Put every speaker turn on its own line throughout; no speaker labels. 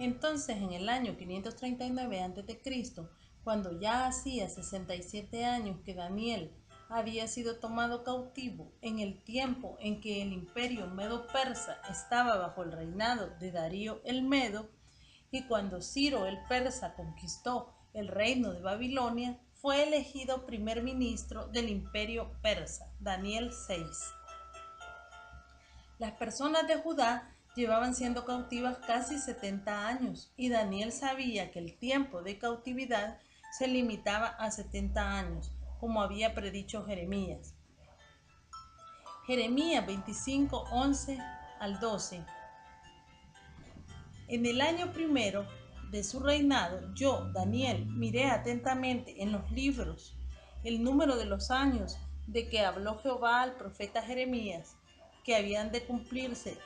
Entonces, en el año 539 a.C., cuando ya hacía 67 años que Daniel había sido tomado cautivo, en el tiempo en que el imperio medo-persa estaba bajo el reinado de Darío el Medo, y cuando Ciro el Persa conquistó el reino de Babilonia, fue elegido primer ministro del imperio persa, Daniel 6. Las personas de Judá llevaban siendo cautivas casi 70 años y Daniel sabía que el tiempo de cautividad se limitaba a 70 años, como había predicho Jeremías. Jeremías 25, 11 al 12. En el año primero de su reinado, yo, Daniel, miré atentamente en los libros el número de los años de que habló Jehová al profeta Jeremías, que habían de cumplirse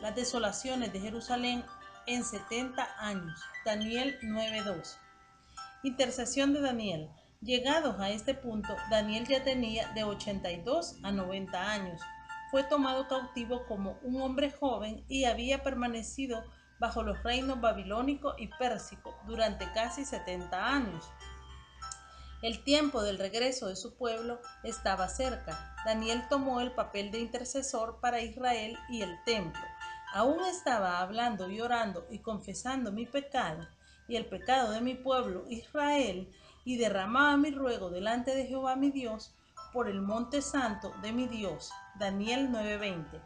las desolaciones de Jerusalén en 70 años. Daniel 9:2. Intercesión de Daniel. Llegados a este punto, Daniel ya tenía de 82 a 90 años. Fue tomado cautivo como un hombre joven y había permanecido bajo los reinos babilónico y pérsico durante casi 70 años. El tiempo del regreso de su pueblo estaba cerca. Daniel tomó el papel de intercesor para Israel y el templo. Aún estaba hablando y orando y confesando mi pecado y el pecado de mi pueblo Israel, y derramaba mi ruego delante de Jehová mi Dios por el monte santo de mi Dios. Daniel 9:20.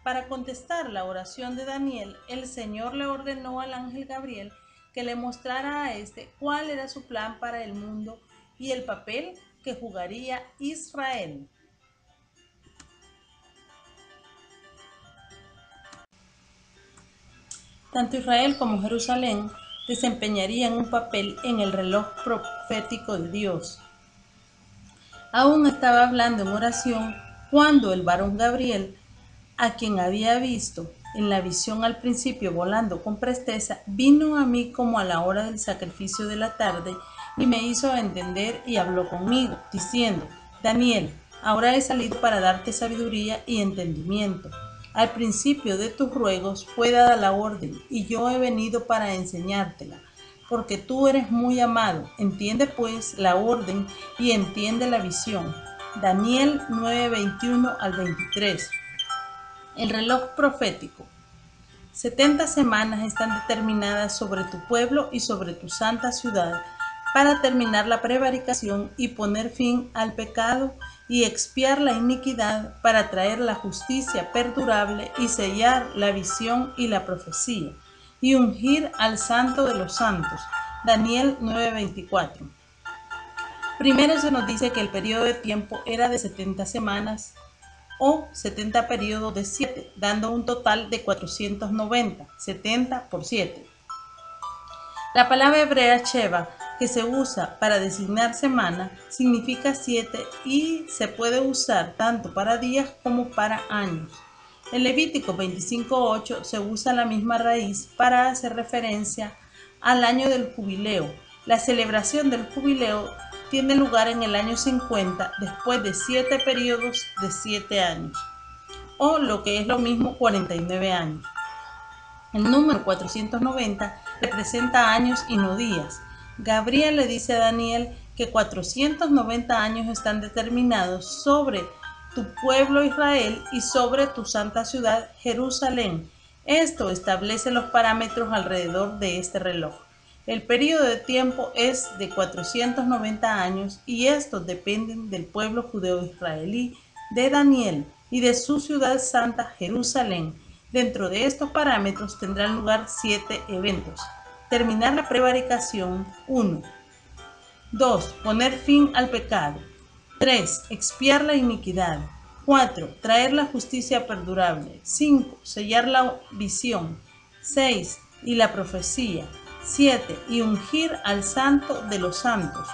Para contestar la oración de Daniel, el Señor le ordenó al ángel Gabriel que le mostrara a éste cuál era su plan para el mundo y el papel que jugaría Israel. Tanto Israel como Jerusalén desempeñarían un papel en el reloj profético de Dios. Aún estaba hablando en oración cuando el varón Gabriel, a quien había visto en la visión al principio volando con presteza, vino a mí como a la hora del sacrificio de la tarde y me hizo entender y habló conmigo, diciendo: Daniel, ahora he salido para darte sabiduría y entendimiento. Al principio de tus ruegos fue dada la orden, y yo he venido para enseñártela, porque tú eres muy amado. Entiende pues la orden y entiende la visión. Daniel 9:21 al 23. El reloj profético. 70 semanas están determinadas sobre tu pueblo y sobre tu santa ciudad para terminar la prevaricación y poner fin al pecado y expiar la iniquidad, para traer la justicia perdurable y sellar la visión y la profecía y ungir al santo de los santos. Daniel 9:24. Primero se nos dice que el periodo de tiempo era de 70 semanas o 70 periodos de 7, dando un total de 490, 70 por 7. La palabra hebrea Sheva, que se usa para designar semana, significa 7 y se puede usar tanto para días como para años. En Levítico 25:8 se usa la misma raíz para hacer referencia al año del jubileo. La celebración del jubileo tiene lugar en el año 50, después de 7 periodos de 7 años, o lo que es lo mismo, 49 años. El número 490 representa años y no días. Gabriel le dice a Daniel que 490 años están determinados sobre tu pueblo Israel y sobre tu santa ciudad Jerusalén. Esto establece los parámetros alrededor de este reloj. El periodo de tiempo es de 490 años y estos dependen del pueblo judeo-israelí, de Daniel y de su ciudad santa Jerusalén. Dentro de estos parámetros tendrán lugar 7 eventos. Terminar la prevaricación. 1. 2. Poner fin al pecado. 3. Expiar la iniquidad. 4. Traer la justicia perdurable. 5. Sellar la visión. 6. Y la profecía. 7. Y ungir al santo de los santos.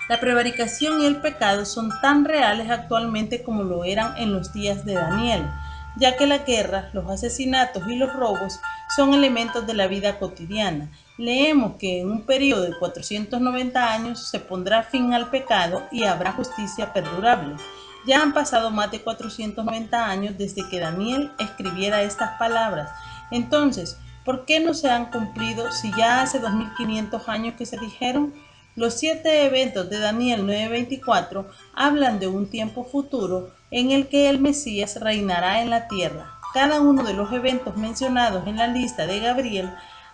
La prevaricación y el pecado son tan reales actualmente como lo eran en los días de Daniel, ya que la guerra, los asesinatos y los robos son elementos de la vida cotidiana. Leemos que en un periodo de 490 años se pondrá fin al pecado y habrá justicia perdurable. Ya han pasado más de 490 años desde que Daniel escribiera estas palabras. Entonces, ¿Por qué no se han cumplido si ya hace 2500 años que se dijeron? Los 7 eventos de Daniel 9:24 hablan de un tiempo futuro en el que el Mesías reinará en la tierra. Cada uno de los eventos mencionados en la lista de Gabriel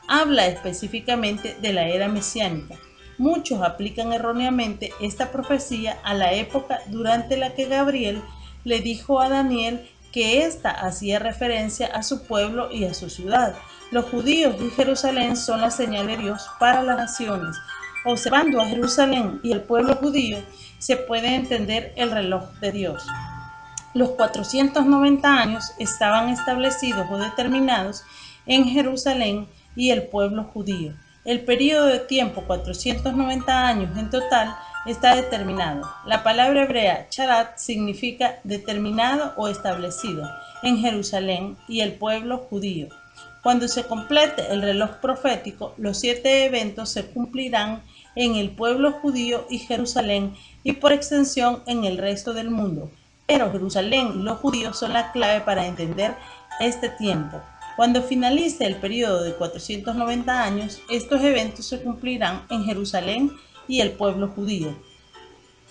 habla específicamente de la era mesiánica. Muchos aplican erróneamente esta profecía a la época durante la que Gabriel le dijo a Daniel que ésta hacía referencia a su pueblo y a su ciudad. Los judíos y Jerusalén son la señal de Dios para las naciones. Observando a Jerusalén y el pueblo judío, se puede entender el reloj de Dios. Los 490 años estaban establecidos o determinados en Jerusalén y el pueblo judío. El periodo de tiempo, 490 años en total, está determinado. La palabra hebrea charat significa determinado o establecido en Jerusalén y el pueblo judío. Cuando se complete el reloj profético, los 7 eventos se cumplirán en el pueblo judío y Jerusalén y por extensión en el resto del mundo. Pero Jerusalén y los judíos son la clave para entender este tiempo. Cuando finalice el periodo de 490 años, estos eventos se cumplirán en Jerusalén y el pueblo judío.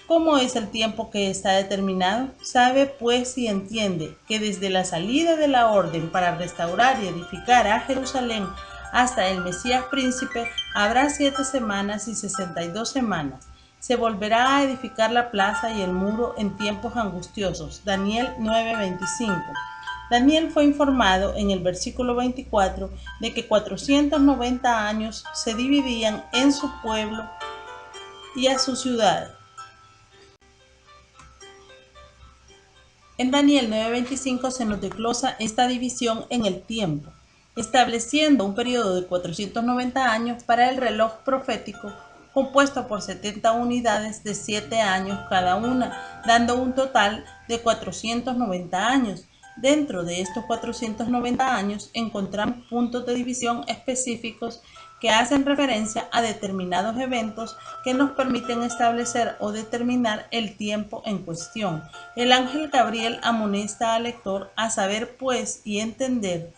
¿Cómo es el tiempo que está determinado? Sabe pues y entiende que desde la salida de la orden para restaurar y edificar a Jerusalén hasta el Mesías príncipe habrá 7 semanas y 62 semanas. Se volverá a edificar la plaza y el muro en tiempos angustiosos. Daniel 9:25. Daniel fue informado en el versículo 24 de que 490 años se dividían en su pueblo y a su ciudad. En Daniel 9:25 se nos desglosa esta división en el tiempo, estableciendo un periodo de 490 años para el reloj profético compuesto por 70 unidades de 7 años cada una, dando un total de 490 años. Dentro de estos 490 años encontramos puntos de división específicos que hacen referencia a determinados eventos que nos permiten establecer o determinar el tiempo en cuestión. El ángel Gabriel amonesta al lector a saber pues y entender.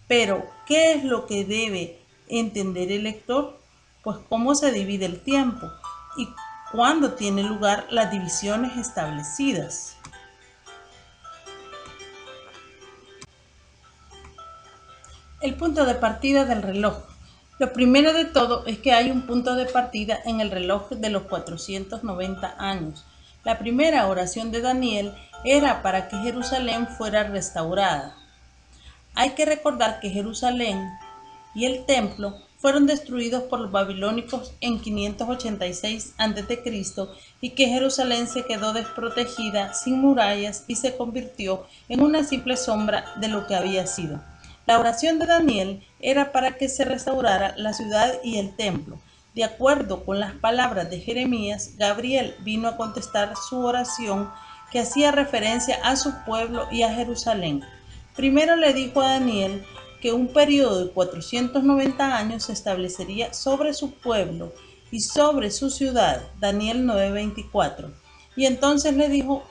Pero, ¿qué es lo que debe entender el lector? Pues cómo se divide el tiempo y cuándo tienen lugar las divisiones establecidas. El punto de partida del reloj. Lo primero de todo es que hay un punto de partida en el reloj de los 490 años. La primera oración de Daniel era para que Jerusalén fuera restaurada. Hay que recordar que Jerusalén y el templo fueron destruidos por los babilónicos en 586 a.C. y que Jerusalén se quedó desprotegida, sin murallas y se convirtió en una simple sombra de lo que había sido. La oración de Daniel era para que se restaurara la ciudad y el templo. De acuerdo con las palabras de Jeremías, Gabriel vino a contestar su oración que hacía referencia a su pueblo y a Jerusalén. Primero le dijo a Daniel que un periodo de 490 años se establecería sobre su pueblo y sobre su ciudad, Daniel 9:24. Y entonces le dijo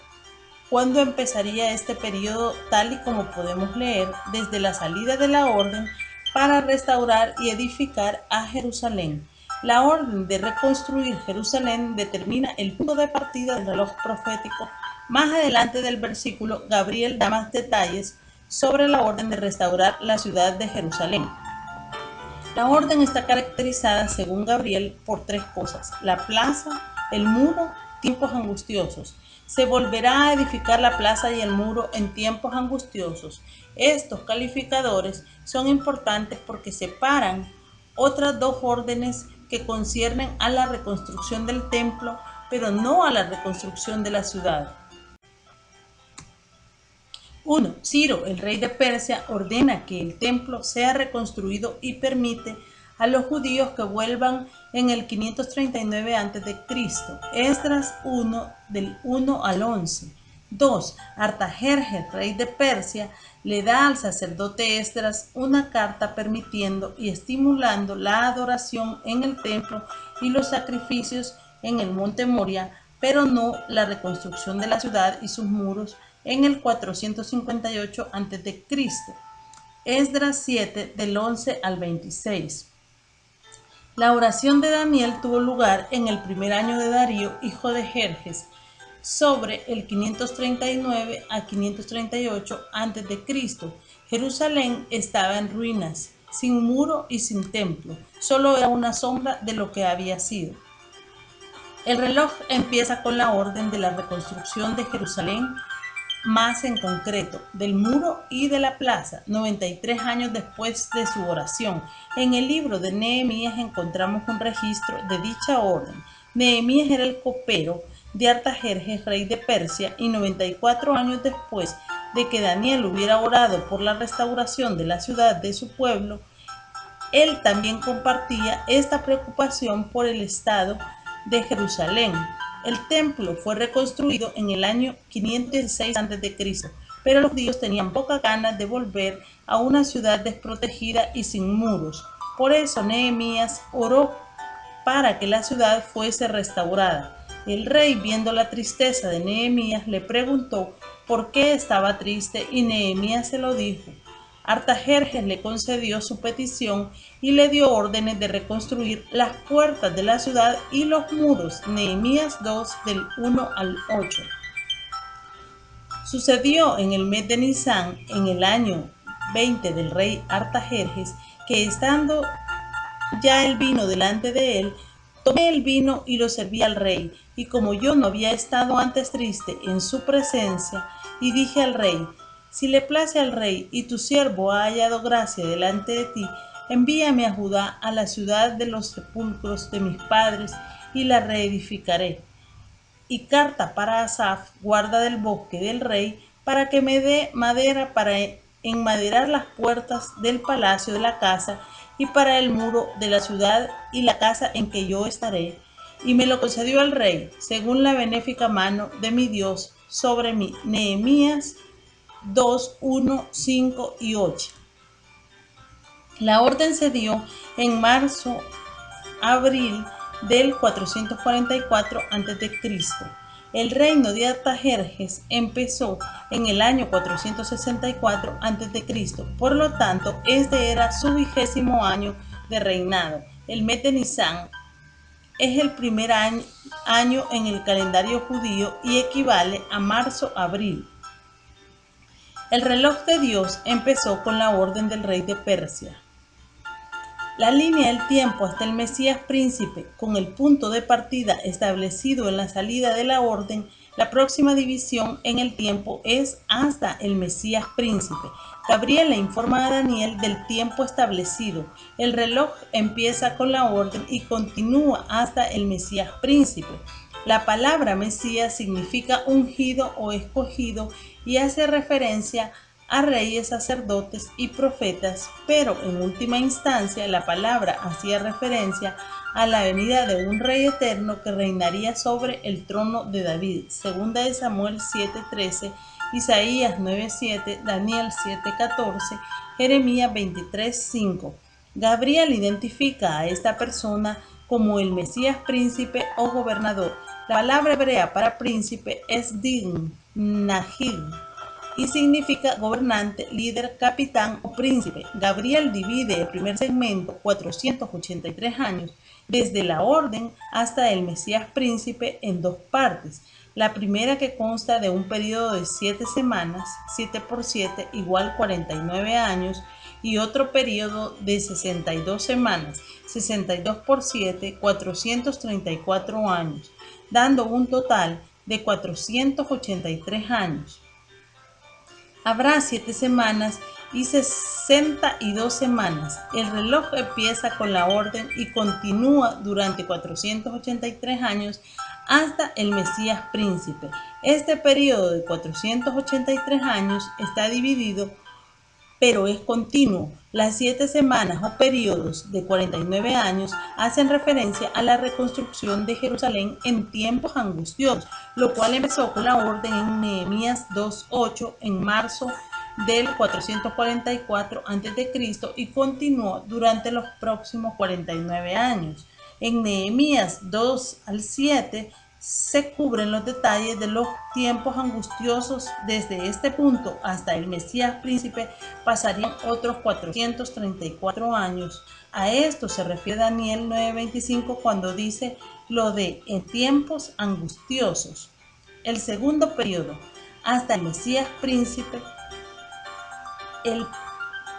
cuándo empezaría este periodo, tal y como podemos leer desde la salida de la orden para restaurar y edificar a Jerusalén. La orden de reconstruir Jerusalén determina el punto de partida del reloj profético. Más adelante del versículo, Gabriel da más detalles sobre la orden de restaurar la ciudad de Jerusalén. La orden está caracterizada, según Gabriel, por 3 cosas: la plaza, el muro, tiempos angustiosos. Se volverá a edificar la plaza y el muro en tiempos angustiosos. Estos calificadores son importantes porque separan otras 2 órdenes que conciernen a la reconstrucción del templo, pero no a la reconstrucción de la ciudad. 1. Ciro, el rey de Persia, ordena que el templo sea reconstruido y permite a los judíos que vuelvan en el 539 a.C. Esdras 1, del 1 al 11. 2. Artajerjes, rey de Persia, le da al sacerdote Esdras una carta permitiendo y estimulando la adoración en el templo y los sacrificios en el monte Moria, pero no la reconstrucción de la ciudad y sus muros en el 458 a.C. Esdras 7 del 11 al 26. La oración de Daniel tuvo lugar en el primer año de Darío, hijo de Jerjes, sobre el 539 a 538 a.C. Jerusalén estaba en ruinas, sin muro y sin templo, solo era una sombra de lo que había sido. El reloj empieza con la orden de la reconstrucción de Jerusalén, más en concreto, del muro y de la plaza, 93 años después de su oración. En el libro de Nehemías encontramos un registro de dicha orden. Nehemías era el copero de Artajerjes, rey de Persia, y 94 años después de que Daniel hubiera orado por la restauración de la ciudad de su pueblo, él también compartía esta preocupación por el estado de Jerusalén. El templo fue reconstruido en el año 506 a.C., pero los judíos tenían pocas ganas de volver a una ciudad desprotegida y sin muros. Por eso Nehemías oró para que la ciudad fuese restaurada. El rey, viendo la tristeza de Nehemías, le preguntó por qué estaba triste y Nehemías se lo dijo. Artajerjes le concedió su petición y le dio órdenes de reconstruir las puertas de la ciudad y los muros. Nehemías 2 del 1 al 8. Sucedió en el mes de Nisán, en el año 20 del rey Artajerjes, que estando ya el vino delante de él, tomé el vino y lo serví al rey, y como yo no había estado antes triste en su presencia, y dije al rey: si le place al rey y tu siervo ha hallado gracia delante de ti, envíame a Judá, a la ciudad de los sepulcros de mis padres, y la reedificaré. Y carta para Asaf, guarda del bosque del rey, para que me dé madera para enmaderar las puertas del palacio de la casa y para el muro de la ciudad y la casa en que yo estaré. Y me lo concedió el rey, según la benéfica mano de mi Dios sobre mí. Nehemías 2, 1, 5 y 8. La orden se dio en marzo-abril del 444 a.C. El reino de Artajerjes empezó en el año 464 a.C. Por lo tanto, este era su 20º año de reinado. El mes de Nisán es el primer año en el calendario judío y equivale a marzo-abril. El reloj de Dios empezó con la orden del rey de Persia. La línea del tiempo hasta el Mesías príncipe, con el punto de partida establecido en la salida de la orden, la próxima división en el tiempo es hasta el Mesías príncipe. Gabriel le informa a Daniel del tiempo establecido. El reloj empieza con la orden y continúa hasta el Mesías príncipe. La palabra Mesías significa ungido o escogido y hace referencia a reyes, sacerdotes y profetas, pero en última instancia la palabra hacía referencia a la venida de un rey eterno que reinaría sobre el trono de David. Segunda de Samuel 7:13, Isaías 9:7, Daniel 7:14, Jeremías 23:5. Gabriel identifica a esta persona como el Mesías príncipe o gobernador. La palabra hebrea para príncipe es din, nahid, y significa gobernante, líder, capitán o príncipe. Gabriel divide el primer segmento, 483 años, desde la orden hasta el Mesías príncipe, en dos partes. La primera, que consta de un periodo de 7 semanas, 7 por 7 igual 49 años, y otro periodo de 62 semanas, 62 por 7, 434 años, dando un total de 483 años. Habrá 7 semanas y 62 semanas. El reloj empieza con la orden y continúa durante 483 años hasta el Mesías príncipe. Este periodo de 483 años está dividido, pero es continuo. Las 7 semanas o periodos de 49 años hacen referencia a la reconstrucción de Jerusalén en tiempos angustiosos, lo cual empezó con la orden en Nehemías 2:8 en marzo del 444 a.C. y continuó durante los próximos 49 años. En Nehemías 2 al 7 se cubren los detalles de los tiempos angustiosos. Desde este punto hasta el Mesías príncipe pasarían otros 434 años. A esto se refiere Daniel 9:25 cuando dice lo de en tiempos angustiosos. El segundo periodo, hasta el Mesías príncipe,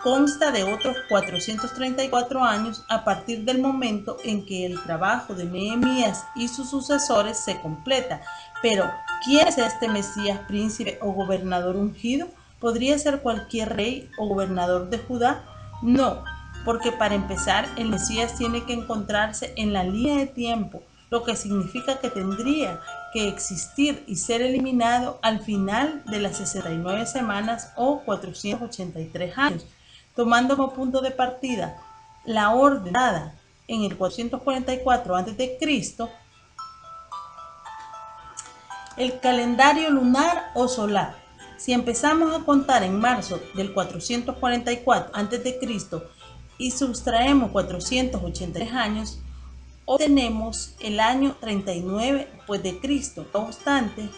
consta de otros 434 años a partir del momento en que el trabajo de Nehemías y sus sucesores se completa. Pero, ¿quién es este Mesías príncipe o gobernador ungido? ¿Podría ser cualquier rey o gobernador de Judá? No, porque para empezar el Mesías tiene que encontrarse en la línea de tiempo, lo que significa que tendría que existir y ser eliminado al final de las 69 semanas o 483 años, tomando como punto de partida la orden dada en el 444 a.C., el calendario lunar o solar. Si empezamos a contar en marzo del 444 a.C. y sustraemos 483 años, obtenemos el año 39 después de Cristo. No obstante,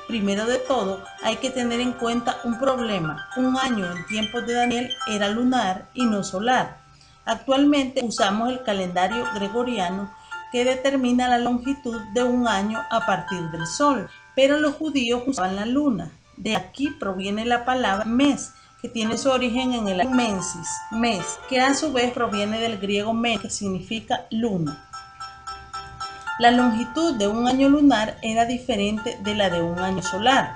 primero de todo, hay que tener en cuenta un problema. Un año en tiempos de Daniel era lunar y no solar. Actualmente usamos el calendario gregoriano que determina la longitud de un año a partir del sol, pero los judíos usaban la luna. De aquí proviene la palabra mes, que tiene su origen en el mensis, mes, que a su vez proviene del griego mes, que significa luna. La longitud de un año lunar era diferente de la de un año solar.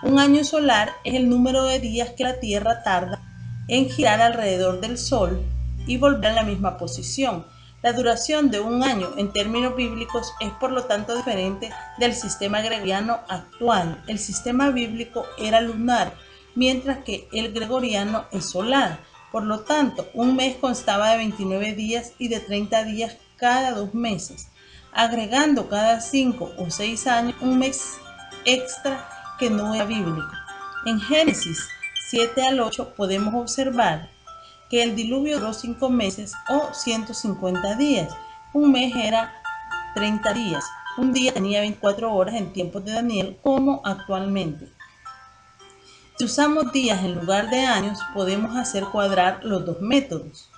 Un año solar es el número de días que la Tierra tarda en girar alrededor del Sol y volver a la misma posición. La duración de un año en términos bíblicos es por lo tanto diferente del sistema gregoriano actual. El sistema bíblico era lunar, mientras que el gregoriano es solar. Por lo tanto, un mes constaba de 29 días y de 30 días cada 2 meses, agregando cada 5 o 6 años un mes extra que no era bíblico. En Génesis 7 al 8 podemos observar que el diluvio duró 5 meses o 150 días. Un mes era 30 días. Un día tenía 24 horas en tiempos de Daniel, como actualmente. Si usamos días en lugar de años, podemos hacer cuadrar los dos métodos.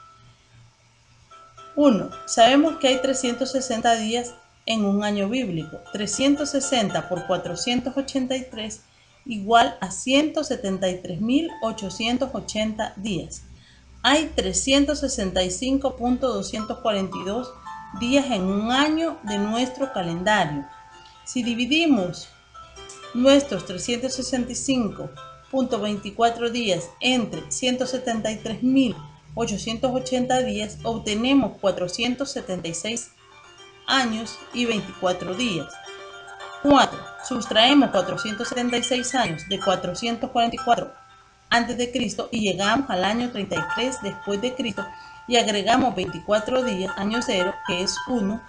1. Sabemos que hay 360 días en un año bíblico. 360 por 483 igual a 173.880 días. Hay 365.242 días en un año de nuestro calendario. Si dividimos nuestros 365.24 días entre 173.880 días, obtenemos 476 años y 24 días. 4. Sustraemos 476 años de 444 a.C. y llegamos al año 33 después de Cristo y agregamos 24 días, año 0, que es 1.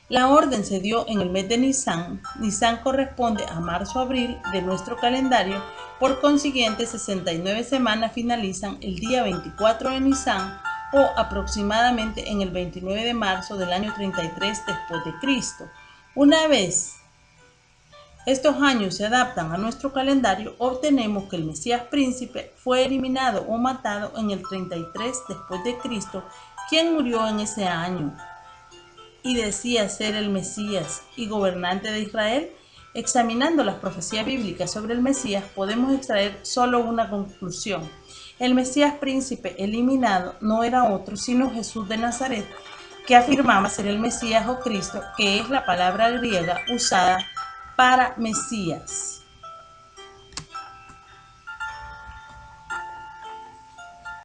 La orden se dio en el mes de Nisan. Nisan corresponde a marzo-abril de nuestro calendario. Por consiguiente, 69 semanas finalizan el día 24 de Nisan o aproximadamente en el 29 de marzo del año 33 después de Cristo. Una vez estos años se adaptan a nuestro calendario, obtenemos que el Mesías príncipe fue eliminado o matado en el 33 después de Cristo, quien murió en ese año y decía ser el Mesías y gobernante de Israel. Examinando las profecías bíblicas sobre el Mesías, podemos extraer solo una conclusión. El Mesías príncipe eliminado no era otro sino Jesús de Nazaret, que afirmaba ser el Mesías o Cristo, que es la palabra griega usada para Mesías.